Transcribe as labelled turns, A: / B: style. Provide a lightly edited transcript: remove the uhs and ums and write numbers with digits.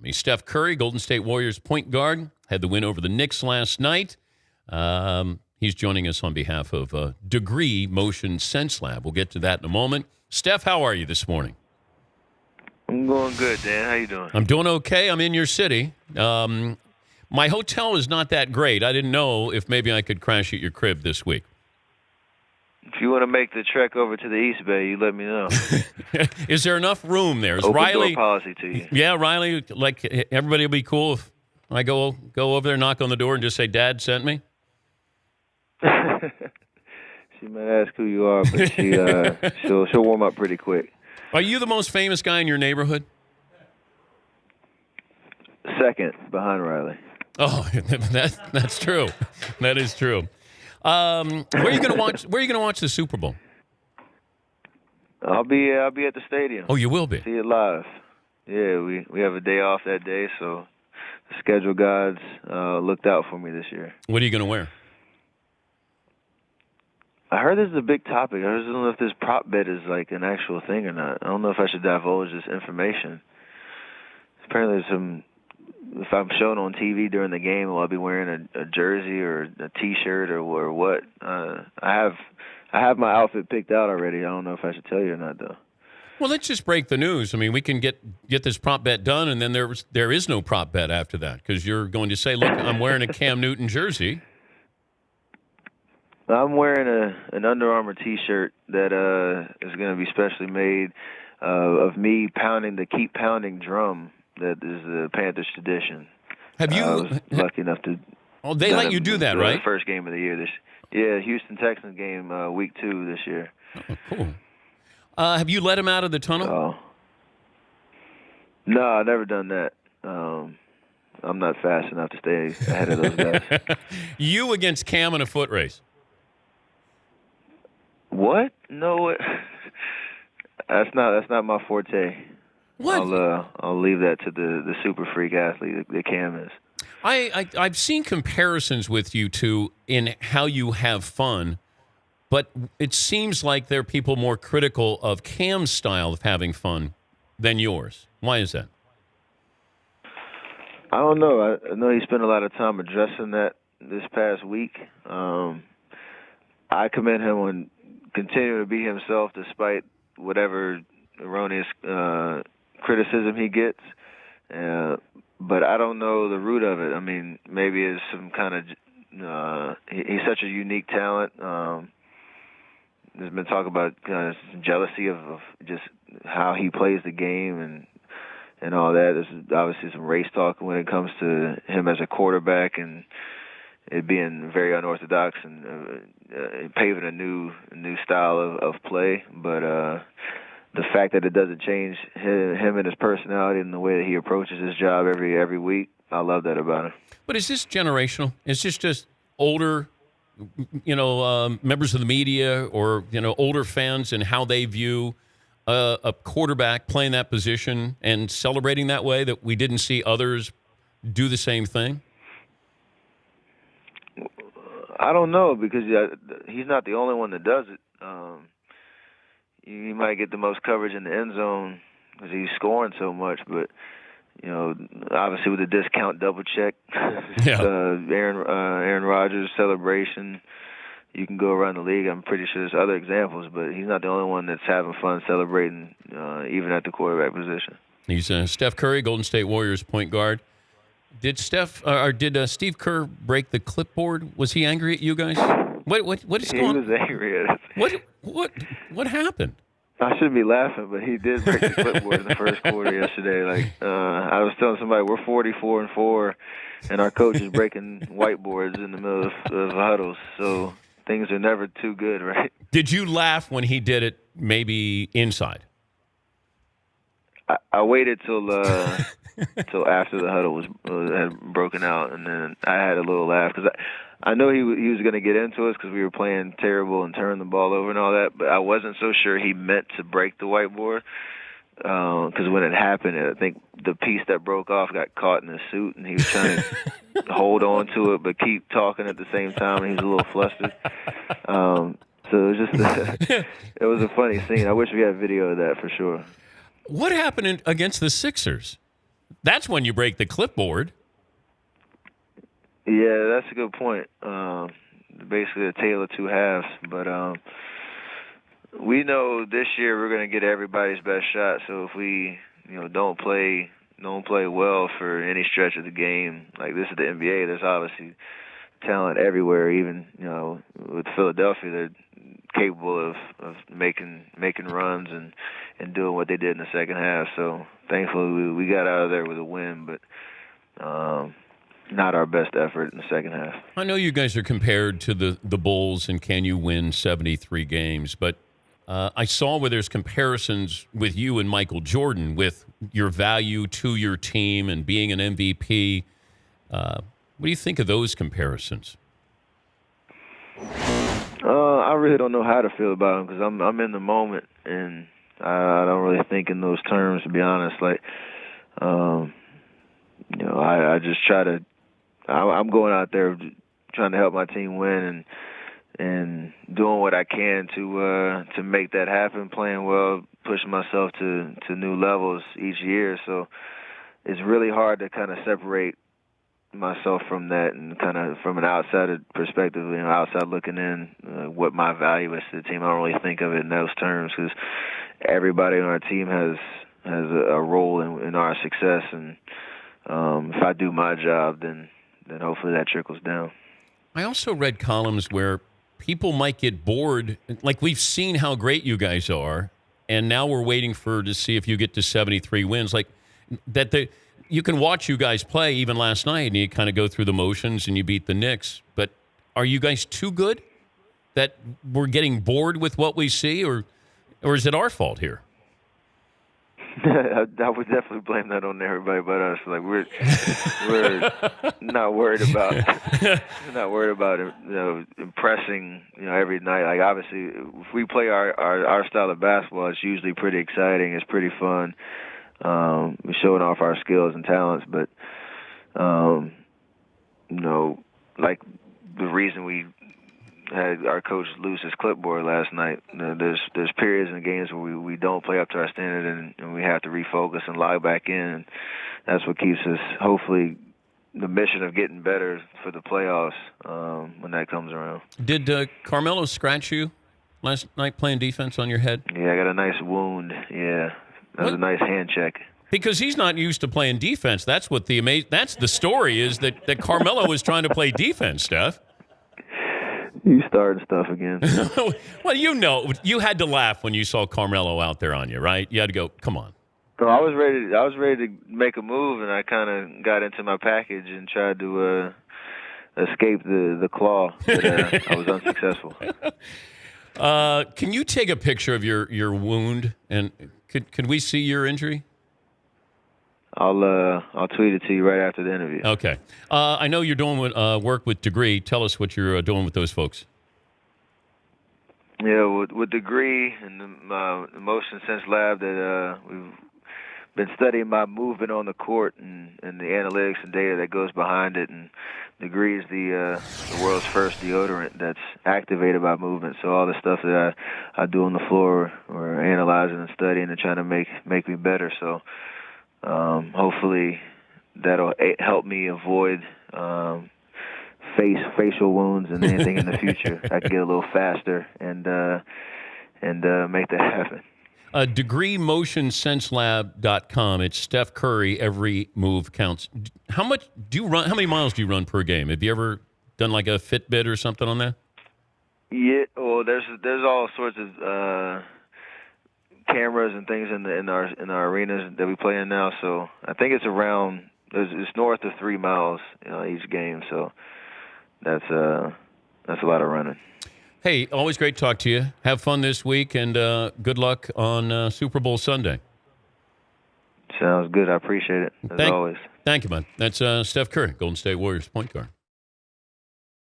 A: me. Steph Curry, Golden State Warriors point guard, had the win over the Knicks last night. He's joining us on behalf of Degree Motion Sense Lab. We'll get to that in a moment. Steph, how are you this morning?
B: I'm going good, Dan. How you doing?
A: I'm doing okay. I'm in your city. My hotel is not that great. I didn't know if maybe I could crash at your crib this week.
B: If you want to make the trek over to the East Bay, you let me know.
A: Is there enough room there? Is
B: Open
A: Riley
B: door policy to you.
A: Yeah, Riley, like everybody will be cool if I go over there, knock on the door, and just say, "Dad sent me."
B: She might ask who you are, but she'll warm up pretty quick.
A: Are you the most famous guy in your neighborhood?
B: Second behind Riley.
A: Oh, that's true. That is true. Where are you going to watch the Super Bowl?
B: I'll be at the stadium.
A: Oh, you will be.
B: See it live. Yeah, we have a day off that day, so the schedule gods looked out for me this year.
A: What are you going to wear?
B: I heard this is a big topic. I just don't know if this prop bet is like an actual thing or not. I don't know if I should divulge this information. Apparently, if I'm shown on TV during the game, will I be wearing a jersey or a T-shirt or what? I have my outfit picked out already. I don't know if I should tell you or not, though.
A: Well, let's just break the news. I mean, we can get this prop bet done, and then there is no prop bet after that because you're going to say, "Look, I'm wearing a Cam Newton jersey."
B: I'm wearing an Under Armour T-shirt that is going to be specially made of me pounding the Keep Pounding drum that is the Panthers tradition.
A: Have you?
B: I was lucky enough to.
A: Oh, they let you do that, right?
B: The first game of the year. Houston Texans game, week 2 this year.
A: Oh, cool. Have you let him out of the tunnel?
B: No, I've never done that. I'm not fast enough to stay ahead of those guys.
A: You against Cam in a foot race.
B: What? No, that's not my forte.
A: What?
B: I'll leave that to the super freak athlete that Cam is.
A: I've seen comparisons with you two in how you have fun, but it seems like there are people more critical of Cam's style of having fun than yours. Why is that?
B: I don't know. I know he spent a lot of time addressing that this past week. I commend him on continuing to be himself despite whatever erroneous criticism he gets. But I don't know the root of it. I mean, maybe it's some kind of he's such a unique talent. There's been talk about jealousy of just how he plays the game and all that. There's obviously some race talk when it comes to him as a quarterback and it being very unorthodox and paving a new style of play. But the fact that it doesn't change him and his personality and the way that he approaches his job every week, I love that about him.
A: But is this generational? Is this just older, members of the media or, older fans and how they view a quarterback playing that position and celebrating that way that we didn't see others do the same thing?
B: I don't know because he's not the only one that does it. You might get the most coverage in the end zone because he's scoring so much, but obviously with the discount double check, Aaron Rodgers celebration, you can go around the league. I'm pretty sure there's other examples, but he's not the only one that's having fun celebrating, even at the quarterback position.
A: He's Steph Curry, Golden State Warriors point guard. Did Steve Kerr break the clipboard? Was he angry at you guys? What is going on?
B: He was angry at us.
A: What happened?
B: I shouldn't be laughing, but he did break the clipboard in the first quarter yesterday. I was telling somebody we're 44-4, and our coach is breaking whiteboards in the middle of huddles. So things are never too good, right?
A: Did you laugh when he did it? Maybe inside.
B: I waited till after the huddle had broken out, and then I had a little laugh because I know he was going to get into us because we were playing terrible and turning the ball over and all that, but I wasn't so sure he meant to break the whiteboard because when it happened, I think the piece that broke off got caught in his suit, and he was trying to hold on to it but keep talking at the same time, and he was a little flustered. So it was just it was a funny scene. I wish we had video of that for sure.
A: What happened against the Sixers? That's when you break the clipboard.
B: Yeah, that's a good point. Basically a tale of two halves. But we know this year we're going to get everybody's best shot. So if we, don't play well for any stretch of the game, like this is the NBA, there's obviously talent everywhere. Even with Philadelphia, they're capable of making runs and doing what they did in the second half. So thankfully we got out of there with a win, but not our best effort in the second half.
A: I know you guys are compared to the Bulls and can you win 73 games, but I saw where there's comparisons with you and Michael Jordan with your value to your team and being an MVP. What do you think of those comparisons?
B: I really don't know how to feel about them because I'm in the moment and I don't really think in those terms, to be honest. Like, I just try to. I'm going out there trying to help my team win and doing what I can to make that happen. Playing well, pushing myself to new levels each year. So it's really hard to kind of separate myself from that and kind of from an outside perspective, outside looking in, what my value is to the team. I don't really think of it in those terms because everybody on our team has a role in our success, and if I do my job, then hopefully that trickles down.
A: I also read columns where people might get bored. Like, we've seen how great you guys are, and now we're waiting to see if you get to 73 wins. Like that, you can watch you guys play even last night, and you kind of go through the motions, and you beat the Knicks. But are you guys too good that we're getting bored with what we see, or is it our fault here?
B: I would definitely blame that on everybody but us. Like we're not worried about impressing every night. Like obviously, if we play our style of basketball, it's usually pretty exciting. It's pretty fun. We're showing off our skills and talents, but like the reason we had our coach lose his clipboard last night. There's periods in games where we don't play up to our standard and we have to refocus and log back in. That's what keeps us, hopefully, the mission of getting better for the playoffs when that comes around.
A: Did Carmelo scratch you last night playing defense on your head?
B: Yeah, I got a nice wound. Yeah, that was a nice hand check.
A: Because he's not used to playing defense. That's what that's the story is that Carmelo was trying to play defense, Steph.
B: You started stuff again.
A: Well, you had to laugh when you saw Carmelo out there on you, right? You had to go, come on.
B: So I was ready to make a move, and I kind of got into my package and tried to escape the claw, but I was unsuccessful.
A: Can you take a picture of your wound, and could we see your injury?
B: I'll tweet it to you right after the interview.
A: Okay. I know you're doing work with Degree. Tell us what you're doing with those folks.
B: Yeah, with Degree and the Motion Sense Lab that we've been studying my movement on the court and the analytics and data that goes behind it. And Degree is the world's first deodorant that's activated by movement. So all the stuff that I do on the floor, we're analyzing and studying and trying to make me better. So hopefully that'll help me avoid facial wounds and anything in the future. I can get a little faster and make that happen. DegreeMotionSenseLab.com. It's Steph Curry. Every move counts. How much do you run? How many miles do you run per game? Have you ever done like a Fitbit or something on that? Yeah. Well, there's all sorts of cameras and things in our arenas that we play in now. So I think it's around. It's north of 3 miles each game. So that's a lot of running.
A: Hey, always great to talk to you. Have fun this week, and good luck on Super Bowl Sunday.
B: Sounds good. I appreciate it, as always.
A: Thank you, man. That's Steph Curry, Golden State Warriors point guard.